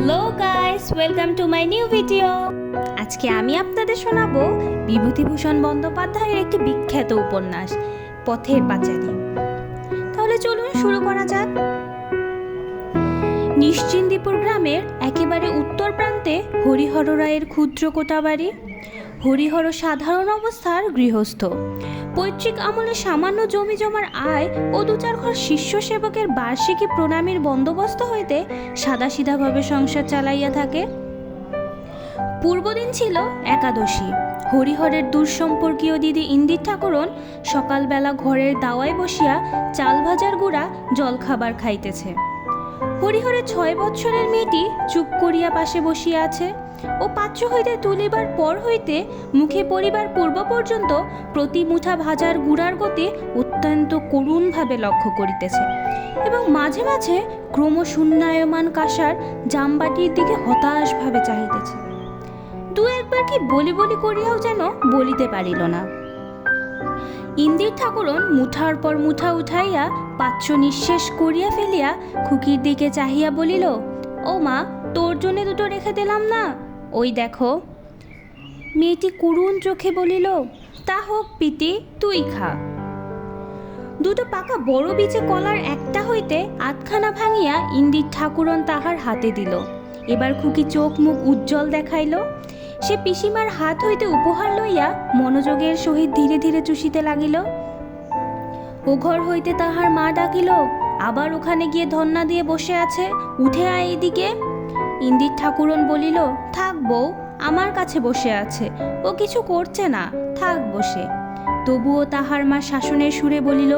Hello guys, welcome to my new video. আজকে আমি আপনাদের শোনাবো বিভূতিভূষণ বন্দ্যোপাধ্যায়ের একটি বিখ্যাত উপন্যাস পথের পাঁচালী। তাহলে চলুন শুরু করা যাক। নিশ্চিন্দিপুর গ্রামের একেবারে উত্তর প্রান্তে হরিহর রায়ের ক্ষুদ্র কোটাবাড়ি। হরিহর সাধারণ অবস্থার গৃহস্থ। পৈতৃক আমলে সামান্য জমি জমার আয় ও দু চার ঘর শিষ্য সেবকের বার্ষিকী প্রণামীর বন্দোবস্ত হইতে সাদাসিধাভাবে সংসার চালাইয়া থাকে। পূর্বদিন ছিল একাদশী। হরিহরের দূরসম্পর্কীয় দিদি ইন্দির ঠাকুরন সকালবেলা ঘরের দাওয়ায় বসিয়া চাল ভাজার গুঁড়া জলখাবার খাইতেছে। হরিহরের 6 বৎসরের মেয়েটি চুপ করিয়া পাশে বসিয়া আছে ও পাত্র হইতে তুলিবার পর হইতে মুখে পড়িবার পূর্ব পর্যন্ত প্রতি মুঠা ভাজার গুঁড়ার গতি অত্যন্ত করুণভাবে লক্ষ্য করিতেছে এবং মাঝে মাঝে ক্রমশূন্যায়মান কাঁসার জামবাটির দিকে হতাশভাবে চাহিতেছে। দু একবার কি বলি বলি করিয়াও যেন বলিতে পারিল না। ইন্দির ঠাকুরন মুঠার পর মুঠা উঠাইয়া পাত্র নিঃশেষ করিয়া ফেলিয়া খুকির দিকে চাহিয়া বলিল, ও মা, তোর জন্যে দুটো রেখে দিলাম না, ওই দেখো। মেয়েটি করুণ চোখে বলিল, তা হোক পিতি, তুই খা। দুটো পাকা বড় বিচে কলার একটা হইতে আধখানা ভাঙিয়া ইন্দির ঠাকুরন তাহার হাতে দিল। এবার খুকি চোখ মুখ উজ্জ্বল দেখাইল। সে পিসিমার হাত হইতে উপহার লইয়া মনোযোগের সহিত ধীরে ধীরে চুষিতে লাগিল। ও ঘর হইতে তাহার মা ডাকিল, আবার ওখানে গিয়ে ধন্না দিয়ে বসে আছে, উঠে আয় এদিকে। ইন্দির ঠাকুরন বলিল, থাক বউ, আমার কাছে বসে আছে, ও কিছু করছে না, থাক বসে। তবুও তাহার মা শাসনের সুরে বলিল,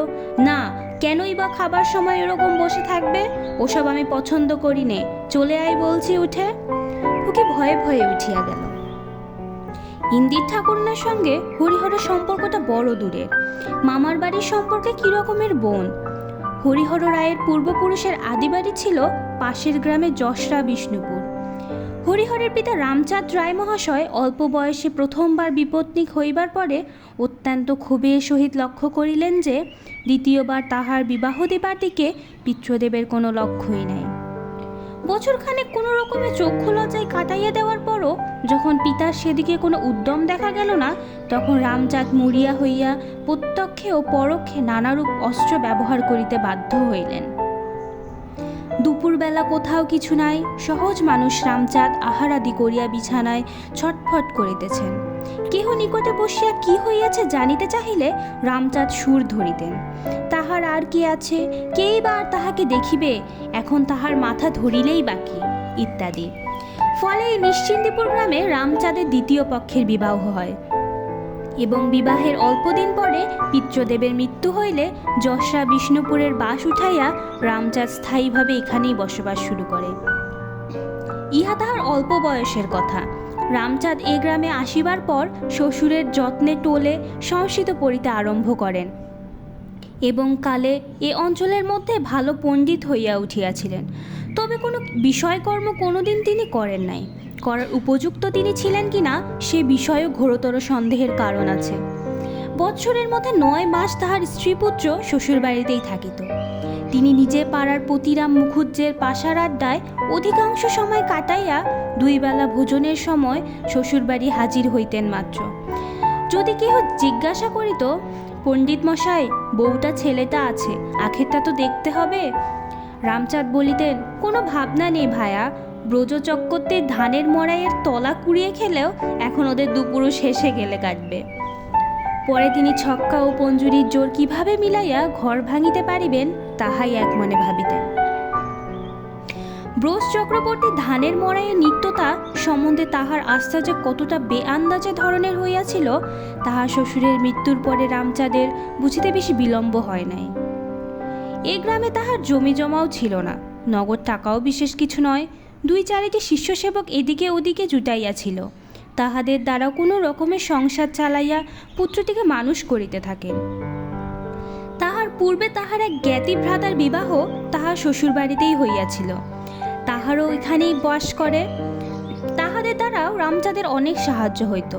না, কেনই বা খাবার সময় এরকম বসে থাকবে, ওসব আমি পছন্দ করি নে, চলে আয় বলছি উঠে। ওকে ভয়ে ভয়ে উঠিয়া গেল। ইন্দির ঠাকুরনার সঙ্গে হরিহরের সম্পর্কটা বড় দূরের। মামার বাড়ির সম্পর্কে কি রকমের বোন। হরিহর রায়ের পূর্বপুরুষের আদিবাড়ি ছিল পাশের গ্রামে যশরা বিষ্ণুপুর। হরিহরের পিতা রামচাঁদ রায় মহাশয় অল্প বয়সে প্রথমবার বিপত্নিক হইবার পরে অত্যন্ত ক্ষোভের সহিত লক্ষ্য করিলেন যে দ্বিতীয়বার তাহার বিবাহ দিবার দিকে পিতৃদেবের কোনো লক্ষ্যই নাই। বছরখানেক কোনো রকমে চক্ষু লজ্জায় কাটাইয়া দেওয়ার পরও যখন পিতার সেদিকে কোনো উদ্যম দেখা গেল না, তখন রামচাঁদ মরিয়া হইয়া প্রত্যক্ষে ও পরোক্ষে নানারূপ অস্ত্র ব্যবহার করিতে বাধ্য হইলেন। দুপুরবেলা কোথাও কিছু নাই, সহজ মানুষ রামচাঁদ আহারাদি করিয়া বিছানায় ছটফট করিতেছেন। কেহ নিকটে বসিয়া কি হইয়াছে জানিতে চাহিলে রামচাঁদ সুর ধরিতেন, তাহার আর কি আছে, কেই বা আর তাহাকে দেখিবে, এখন তাহার মাথা ধরিলেই বাকি, ইত্যাদি। ফলে এই নিশ্চিন্দিপুর গ্রামে রামচাঁদের দ্বিতীয় পক্ষের বিবাহ হয় এবং বিবাহের অল্পদিন পরে পিতৃদেবের মৃত্যু হইলে যশরা বিষ্ণুপুরের বাস উঠাইয়া রামচাঁদ স্থায়ীভাবে এখানেই বসবাস শুরু করে। ইহা তাহার অল্প বয়সের কথা। রামচাঁদ এ গ্রামে আসিবার পর শ্বশুরের যত্নে টোলে সংস্কৃত পড়িতে আরম্ভ করেন এবং কালে এ অঞ্চলের মধ্যে ভালো পণ্ডিত হইয়া উঠিয়াছিলেন। তবে কোনো বিষয়কর্ম কোনোদিন তিনি করেন নাই। করার উপযুক্ত তিনি ছিলেন কিনা সে বিষয়েও ঘোরতর সন্দেহের কারণ আছে। বৎসরের মধ্যে 9 মাস তাহার স্ত্রীপুত্র শ্বশুরবাড়িতেই থাকিত। তিনি নিজে পাড়ার পতিরাম মুখুজ্জের পাশার আড্ডায় অধিকাংশ সময় কাটাইয়া 2 বেলা ভোজনের সময় শ্বশুরবাড়ি হাজির হইতেন মাত্র। যদি কেহ জিজ্ঞাসা করিত, পণ্ডিত মশাই, বউটা ছেলেটা আছে, আখেরটা তো দেখতে হবে, রামচাঁদ বলিতেন, কোনো ভাবনা নেই ভায়া, ব্রজচক্রতে ধানের মড়াইয়ের তলা কুড়িয়ে খেলেও এখন ওদের দুপুরুষ হেসে গেলে কাটবে। পরে তিনি ছক্কা ও পঞ্জুরির জোর কিভাবে মিলাইয়া ঘর ভাঙিতে পারিবেন তাহাই এক মনে ভাবিতেন। ব্রজ চক্রবর্তী ধানের মড়াইয়ের নিত্যতা সম্বন্ধে তাহার আস্থা যে কতটা বেআন্দাজে ধরনের হইয়াছিল তাহার শ্বশুরের মৃত্যুর পরে রামচাঁদের বুঝিতে বেশি বিলম্ব হয় নাই। এ গ্রামে তাহার জমি জমাও ছিল না, নগদ টাকাও বিশেষ কিছু নয়। 2-4টি শিষ্য সেবক এদিকে ওদিকে জুটাইয়াছিল, তাহাদের দ্বারা কোনো রকমের সংসার চালাইয়া পুত্রটিকে মানুষ করিতে থাকেন। তাহার পূর্বে তাহার এক জ্ঞাতি ভ্রাতার বিবাহ তাহার শ্বশুরবাড়িতেই হইয়াছিল, তাহারও এখানেই বাস করে। তাহাদের দ্বারাও রামচাঁদের অনেক সাহায্য হইত।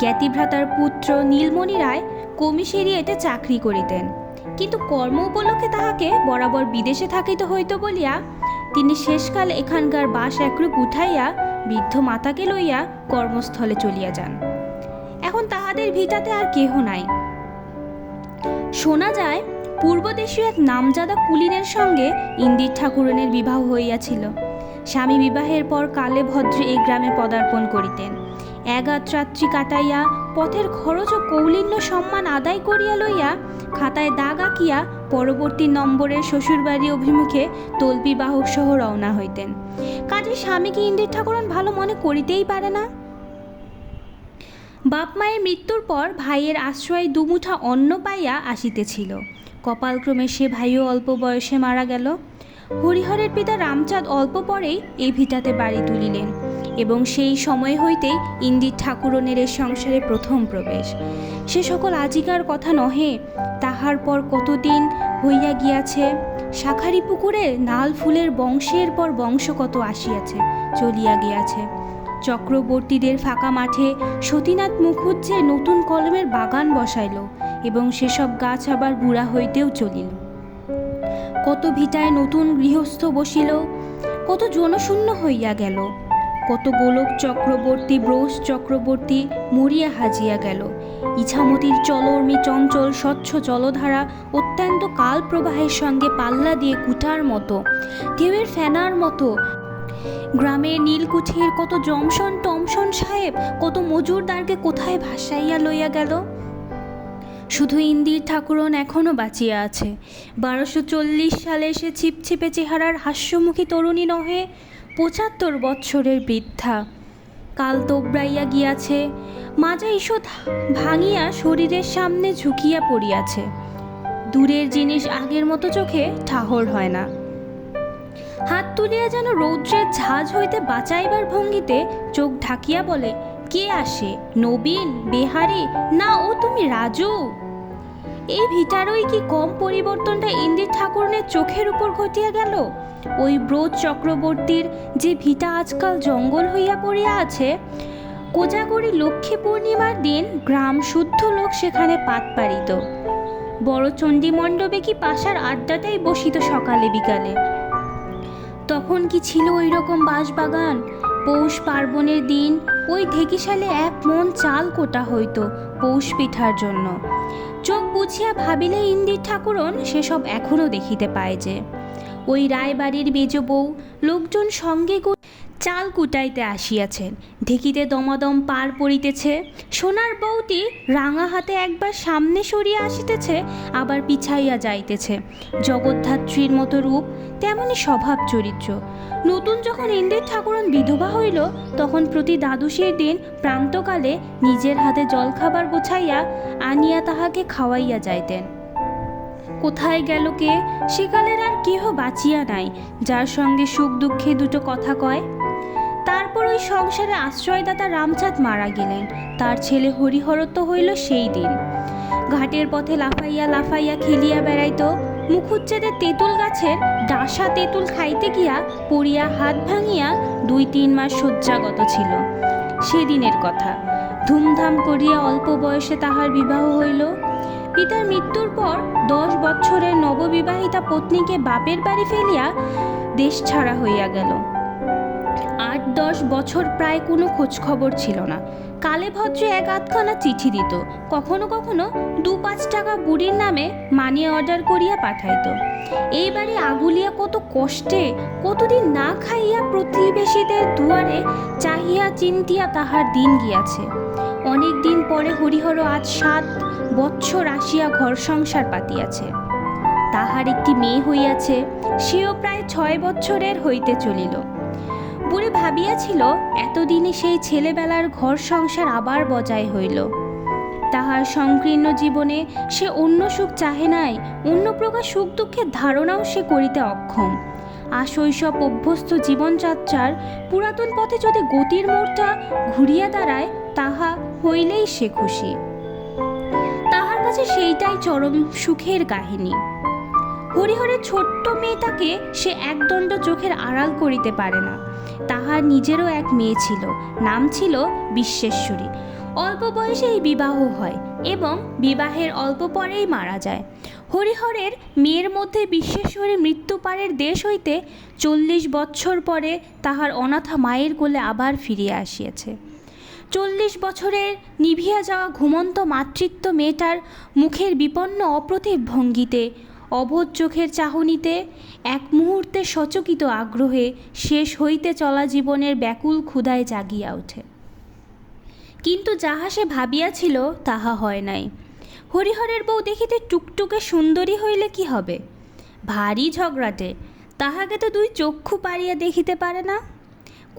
জ্ঞাতি ভ্রাতার পুত্র নীলমণি রায় কমিশিরিয়েটে চাকরি করিতেন, কিন্তু কর্ম উপলক্ষে তাহাকে বরাবর বিদেশে থাকিতে হইত বলিয়া তিনি শেষকালে এখানকার বাস একরূপ উঠাইয়া বৃদ্ধ মাতাকে লইয়া কর্মস্থলে চলিয়া যান। এখন তাহাদের ভিটাতে আর কেহ নাই। শোনা যায় পূর্বদেশীয় এক নামজাদা কুলীনের সঙ্গে ইন্দির ঠাকুরনের বিবাহ হইয়াছিল। স্বামী বিবাহের পর কালে ভদ্রে এই গ্রামে পদার্পণ করিতেন। এগাত রাত্রি কাটাইয়া পথের খরচ ও কৌলিন্য সম্মান আদায় করিয়া লইয়া খাতায় দাগ আঁকিয়া পরবর্তী নম্বরের শ্বশুরবাড়ি অভিমুখে তল্পি বাহক সহ রওনা হইতেন। কাজে স্বামীকে ইন্দির ঠাকুরন ভালো মনে করিতেই পারে না। বাপ মায়ের মৃত্যুর পর ভাইয়ের আশ্রয় দুমুঠা অন্ন পাইয়া আসিতেছিল। কপালক্রমে সে ভাইও অল্প বয়সে মারা গেল। হরিহরের পিতা রামচাঁদ অল্প পরেই এই ভিটাতে বাড়ি তুলিলেন এবং সেই সময় হইতেই ইন্দির ঠাকুরনের এ সংসারে প্রথম প্রবেশ। সে সকল আজিকার কথা নহে, তাহার পর কতদিন হইয়া গিয়াছে। শাখারি পুকুরে নাল ফুলের বংশের পর বংশ কত আসিয়াছে, চলিয়া গিয়াছে। চক্রবর্তীদের ফাঁকা মাঠে সতীনাথ মুখুজ্জে নতুন কলমের বাগান বসাইল এবং সেসব গাছ আবার বুড়া হইতেও চলিল। কত ভিটায় নতুন গৃহস্থ বসিল, কত জনশূন্য হইয়া গেল। কত গোলক চক্রবর্তী ব্রোস চক্রবর্তী মরিয়া হাজিয়া গেল। ইছামতির চলর্মী চঞ্চল স্বচ্ছ জলধারা অত্যন্ত কাল প্রবাহের সঙ্গে পাল্লা দিয়ে কুটার মতো, ঢেউয়ের ফেনার মতো। গ্রামের নীলকুঠির কত জমশন টমশন সাহেব, কত মজুরদারকে কোথায় ভাসাইয়া লইয়া গেল। শুধু ইন্দির ঠাকুরন এখনও বাঁচিয়া আছে। 1240 সালে সে ছিপছিপে চেহারার হাস্যমুখী তরুণী নহে, 75 বৎসরের বৃদ্ধা। কাল তোবড়াইয়া গিয়াছে, মাজা ঈষৎ ভাঙিয়া শরীরের সামনে ঝুঁকিয়া পড়িয়াছে। দূরের জিনিস আগের মতো চোখে ঠাহর হয় না। হাত তুলিয়া যেন রৌদ্রের ঝাঁজ হইতে বাঁচাইবার ভঙ্গিতে চোখ ঢাকিয়া বলে, কে আসে? নবীন, বেহারি, না ও তুমি রাজু? এই ভিটারই কি কম পরিবর্তনটা ইন্দির ঠাকুরনের চোখের উপর ঘটিয়া গেল? ওই ব্রোজ চক্রবর্তীর যে ভিটা আজকাল জঙ্গল হইয়া পড়িয়া আছে, কোজাগরি লক্ষ্মী পূর্ণিমার দিন গ্রাম শুদ্ধ লোক সেখানে পাত পাড়িত। বড় চণ্ডী মণ্ডপে কি পাশার আড্ডাটাই বসিত সকালে বিকালে। তখন কি ছিল ওই রকম বাঁশবাগান? পৌষ পার্বণের দিন ওই ঢেকিশালে 1 মণ চাল কোটা হইত পৌষ পিঠার জন্য। চোখ বুঝিয়া ভাবিলে ইন্দির ঠাকুরন সেসব এখনও দেখিতে পায় যে। ওই রায়বাড়ির মেজ বউ লোকজন সঙ্গে চাল কুটাইতে আসিয়াছেন, ঢেকিতে দমাদম পার পড়িতেছে। সোনার বউটি রাঙা হাতে একবার সামনে সরিয়া আসিতেছে, আবার পিছাইয়া যাইতেছে। জগদ্ধাত্রীর মতো রূপ, তেমনি স্বভাব চরিত্র। নতুন যখন ইন্দির ঠাকুরন বিধবা হইল, তখন প্রতি দ্বাদশীর দিন প্রান্তকালে নিজের হাতে জলখাবার গোছাইয়া আনিয়া তাহাকে খাওয়াইয়া যাইতেন। কোথায় গেল কে? সেকালের আর কেহ বাঁচিয়া নাই যার সঙ্গে সুখ দুঃখে দুটো কথা কয়। তারপর ওই সংসারে আশ্রয়দাতা রামচাঁদ মারা গেলেন। তার ছেলে হরিহরত্ব হইল সেই দিন। ঘাটের পথে লাফাইয়া লাফাইয়া খেলিয়া বেড়াইত। মুখুজ্জেদের তেঁতুল গাছের ডাসা তেঁতুল খাইতে গিয়া পড়িয়া হাত ভাঙিয়া 2-3 মাস শয্যাগত ছিল। সেদিনের কথা। ধুমধাম করিয়া অল্প বয়সে তাহার বিবাহ হইল। পিতার মৃত্যুর পর 10 বৎসরের নববিবাহিতা পত্নীকে বাপের বাড়ি ফেলিয়া দেশ ছাড়া হইয়া গেল। 8-10 বছর প্রায় কোনো খোঁজখবর ছিল না। কালে ভদ্রে 1-8খানা চিঠি দিত, কখনো কখনো 2-5 টাকা বুড়ির নামে মানি অর্ডার করিয়া পাঠাইত। এই বাড়ি আগুলিয়া কত কষ্টে, কতদিন না খাইয়া প্রতিবেশীদের দুয়ারে চাহিয়া চিন্তিয়া তাহার দিন গিয়াছে। অনেক দিন পরে হরিহর আজ 7 বৎসর আসিয়া ঘর সংসার পাতিয়াছে। তাহার একটি মেয়ে হইয়াছে, সেও প্রায় 6 বৎসরের হইতে চলিল। বুড়ি ভাবিয়াছিল এতদিনে সেই ছেলেবেলার ঘর সংসার আবার বজায় হইল। তাহার সংকীর্ণ জীবনে সে অন্য সুখ চাহে নাই, অন্য প্রকার সুখ দুঃখের ধারণাও সে করিতে অক্ষম। আশৈশব অভ্যস্ত জীবনযাত্রার পুরাতন পথে যদি গতির মোড়টা ঘুরিয়া দাঁড়ায়, তাহা হইলেই সে খুশি। তাহার কাছে সেইটাই চরম সুখের কাহিনী। হরিহরের ছোট্ট মেয়েটাকে সে একদণ্ড চোখের আড়াল করিতে পারে না। তাহার নিজেরও এক মেয়ে ছিল, নাম ছিল বিশ্বেশ্বরী। অল্প বয়সেই বিবাহ হয় এবং বিবাহের অল্প পরেই মারা যায়। হরিহরের মেয়ের মধ্যে বিশ্বেশ্বরী মৃত্যুপারের দেশ হইতে 40 বৎসর পরে তাহার অনাথা মায়ের কোলে আবার ফিরিয়া আসিয়াছে। 40 বছরের নিভিয়া যাওয়া ঘুমন্ত মাতৃত্ব মেয়েটার মুখের বিপন্ন অপ্রতিভ ভঙ্গিতে, অবোধ চোখের চাহনিতে, এক মুহূর্তে সচকিত আগ্রহে শেষ হইতে চলা জীবনের ব্যাকুল ক্ষুধায় জাগিয়া ওঠে। কিন্তু যাহা সে ভাবিয়াছিল তাহা হয় নাই। হরিহরের বউ দেখিতে টুকটুকে সুন্দরী হইলে কি হবে? ভারী ঝগড়াটে, তাহাকে তো 2 চক্ষু পারিয়া দেখিতে পারে না।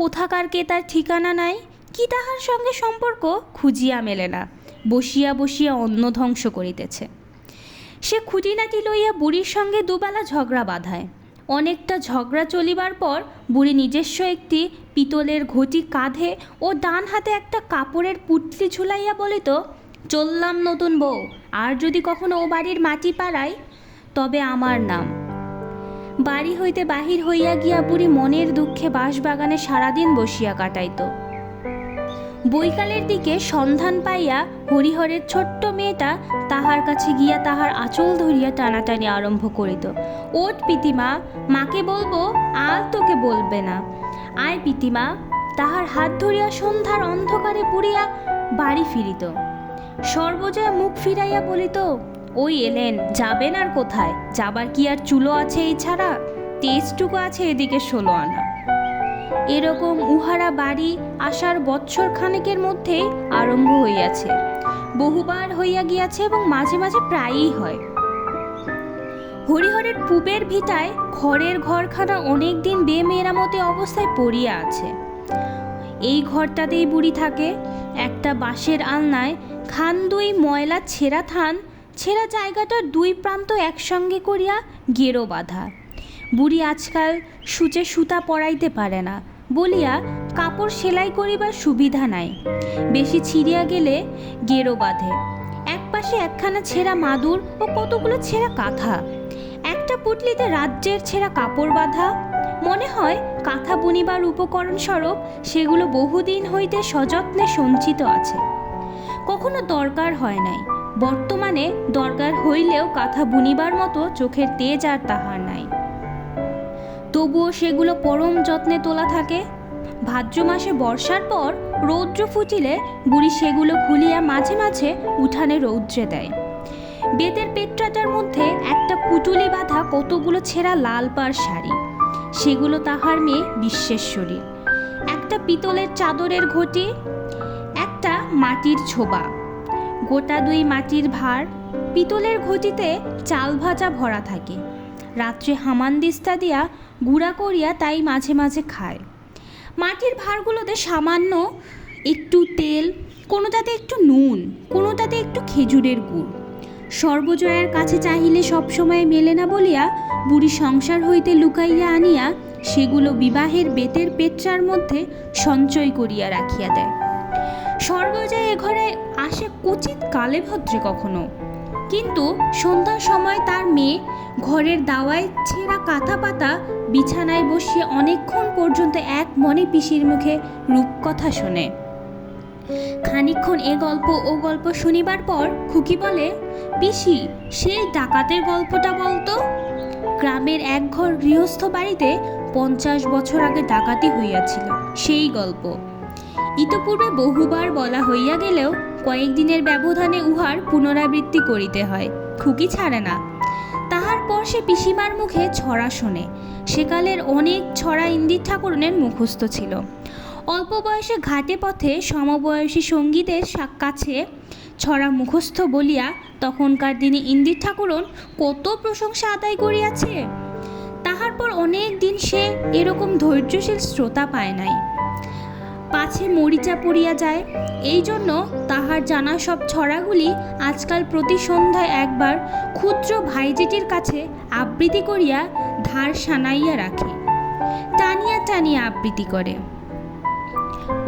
কোথাকার কে তার ঠিকানা নাই, কি তাহার সঙ্গে সম্পর্ক খুঁজিয়া মেলে না, বসিয়া বসিয়া অন্ন ধ্বংস করিতেছে। সে খুঁটিনাটি লইয়া বুড়ির সঙ্গে দুবেলা ঝগড়া বাঁধায়। অনেকটা ঝগড়া চলিবার পর বুড়ি নিজস্ব একটি পিতলের ঘটি কাঁধে ও ডান হাতে একটা কাপড়ের পুটলি ঝুলাইয়া বলিত, চললাম নতুন বউ, আর যদি কখনো ও বাড়ির মাটি পাড়াই তবে আমার নাম। বাড়ি হইতে বাহির হইয়া গিয়া বুড়ি মনের দুঃখে বাঁশবাগানে সারাদিন বসিয়া কাটাইত। বৈকালের দিকে সন্ধান পাইয়া হরিহরের ছোট্ট মেয়েটা তাহার কাছে গিয়া তাহার আঁচল ধরিয়া টানাটানি আরম্ভ করিত। ওঠ পিতিমা, মাকে বলবো, আর তোকে বলবে না, আয় পিতিমা। তাহার হাত ধরিয়া সন্ধ্যার অন্ধকারে পুড়িয়া বাড়ি ফিরিত। সর্বজয়া মুখ ফিরাইয়া বলিত, ওই এলেন, যাবেন আর কোথায়? যাবার কি আর চুলো আছে এই ছাড়া? তেজটুকু আছে এদিকে 16 আনা। এরকম উহারা বাড়ি আসার বৎসর খানেকের মধ্যেই আরম্ভ হইয়াছে, বহুবার হইয়া গিয়াছে এবং মাঝে মাঝে প্রায়ই হয়। হরিহরের পূবের ভিটায় খড়ের ঘরখানা অনেক দিন বেমেরামতি অবস্থায় পড়িয়া আছে। এই ঘরটাতেই বুড়ি থাকে। একটা বাঁশের আলনায় খান 2 ময়লা ছেঁড়া থান, ছেঁড়া জায়গাটার 2 প্রান্ত একসঙ্গে করিয়া গেরো বাঁধা। বুড়ি আজকাল সূচে সুতা পরাইতে পারে না বলিয়া কাপড় সেলাই করিবার সুবিধা নাই। বেশি ছিঁড়িয়া গেলে গেরো বাঁধে। এক পাশে একখানা ছেঁড়া মাদুর ও কতগুলো ছেঁড়া কাঁথা। একটা পুটলিতে রাজ্যের ছেঁড়া কাপড় বাঁধা। মনে হয় কাঁথা বুনিবার উপকরণ স্বরূপ সেগুলো বহুদিন হইতে সযত্নে সঞ্চিত আছে, কখনো দরকার হয় নাই। বর্তমানে দরকার হইলেও কাঁথা বুনিবার মতো চোখের তেজ আর তাহার নাই। তবুও সেগুলো পরম যত্নে তোলা থাকে। ভাদ্র মাসে বর্ষার পর রৌদ্র ফুটিলে বুড়ি সেগুলো খুলিয়া মাঝে মাঝে উঠানে রৌদ্রে দেয়। বেতের পেট্রাটার মধ্যে একটা পুটুলি বাঁধা কতগুলো ছেঁড়া লাল পাড় শাড়ি, সেগুলো তাহার মেয়ে বিশ্বেশ্বরী। একটা পিতলের চাদরের ঘটি, একটা মাটির ছোবা, গোটা 2 মাটির ভাঁড়। পিতলের ঘটিতে চাল ভাজা ভরা থাকে। রাত্রে হামানদিস্তা দিয়া গুঁড়া করিয়া তাই মাঝে মাঝে খায়। মাটির ভাঁড়গুলোতে সামান্য একটু তেল, কোনোটাতে একটু নুন, কোনোটাতে একটু খেজুরের গুড়। সর্বজয়ার কাছে চাহিলে সবসময় মেলে না বলিয়া বুড়ি সংসার হইতে লুকাইয়া আনিয়া সেগুলো বিবাহের বেতের পেট্রার মধ্যে সঞ্চয় করিয়া রাখিয়া দেয়। সর্বজয়া এ ঘরে আসে কচিত কালে ভদ্রে কখনো, কিন্তু সন্ধ্যার সময় তার মেয়ে ঘরের দাওয়ায় ছেঁড়া কাঁথা পাতা বিছানায় বসিয়ে অনেকক্ষণ পর্যন্ত এক মনে পিসির মুখে রূপকথা শোনে। খানিকক্ষণ এ গল্প ও গল্প শুনিবার পর খুকি বলে, পিসি, সেই ডাকাতের গল্পটা বলতো। গ্রামের এক ঘর গৃহস্থ বাড়িতে 50 বছর আগে ডাকাতি হইয়াছিল, সেই গল্প। ইতপূর্বে বহুবার বলা হইয়া গেলেও কয়েকদিনের ব্যবধানে উহার পুনরাবৃত্তি করিতে হয়। খুকি ছাড়ে না। তাহার পর সে পিসিমার মুখে ছড়া শোনে। সেকালের অনেক ছড়া ইন্দির ঠাকুরনের মুখস্থ ছিল। অল্প বয়সে ঘাটে পথে সমবয়সী সঙ্গীদের কাছে ছড়া মুখস্থ বলিয়া তখনকার দিনে ইন্দির ঠাকুরন কত প্রশংসা আদায় করিয়াছে। তাহার পর অনেক দিন সে এরকম ধৈর্যশীল শ্রোতা পায় নাই। পাছে মরিচা পড়িয়া যায়। এই জন্য তাহার জানা সব ছড়াগুলি আজকাল প্রতি সন্ধ্যায় একবার ক্ষুদ্র ভাইজিটির কাছে আবৃত্তি করিয়া ধার সানাইয়া রাখে। টানিয়া টানিয়া আবৃত্তি করে।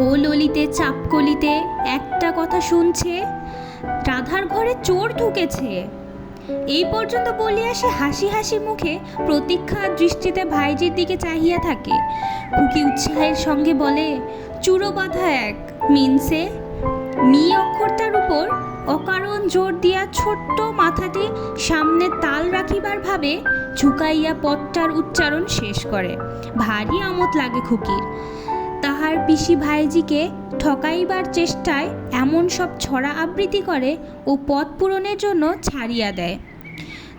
ও ললিতে চাপকলিতে একটা কথা শুনছে, রাধার ঘরে চোর ঢুকেছে। এই পর্যন্ত বলিয়া সে হাসি হাসি মুখে প্রতীক্ষা দৃষ্টিতে ভাইজির দিকে চাহিয়া থাকে। খুকি উৎসাহের সঙ্গে বলে, চুরো বাঁধা এক মিনসে। মি অক্ষরটার উপর অকারণ জোর দিয়া ছোট্ট মাথাটি সামনে তাল রাখিবার ভাবে ঝুঁকাইয়া পদটার উচ্চারণ শেষ করে। ভারী আমোদ লাগে খুকির। তাহার পিসি ভাইজিকে ঠকাইবার চেষ্টায় এমন সব ছড়া আবৃত্তি করে ও পদ পূরণের জন্য ছাড়িয়া দেয়,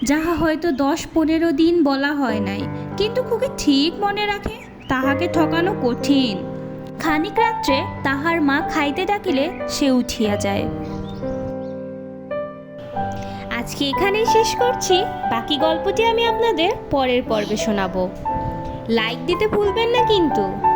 যাহা হয়তো 10-15 দিন বলা হয় নাই, কিন্তু খুকি ঠিক মনে রাখে তাহাকে ঠকানো কঠিন। খানিক রাত্রে তাহার মা খাইতে ডাকিলে সে উঠিয়া যায়। আজকে এখানেই শেষ করছি, বাকি গল্পটি আমি আপনাদের পরের পর্বে শোনাবো। লাইক দিতে ভুলবেন না কিন্তু।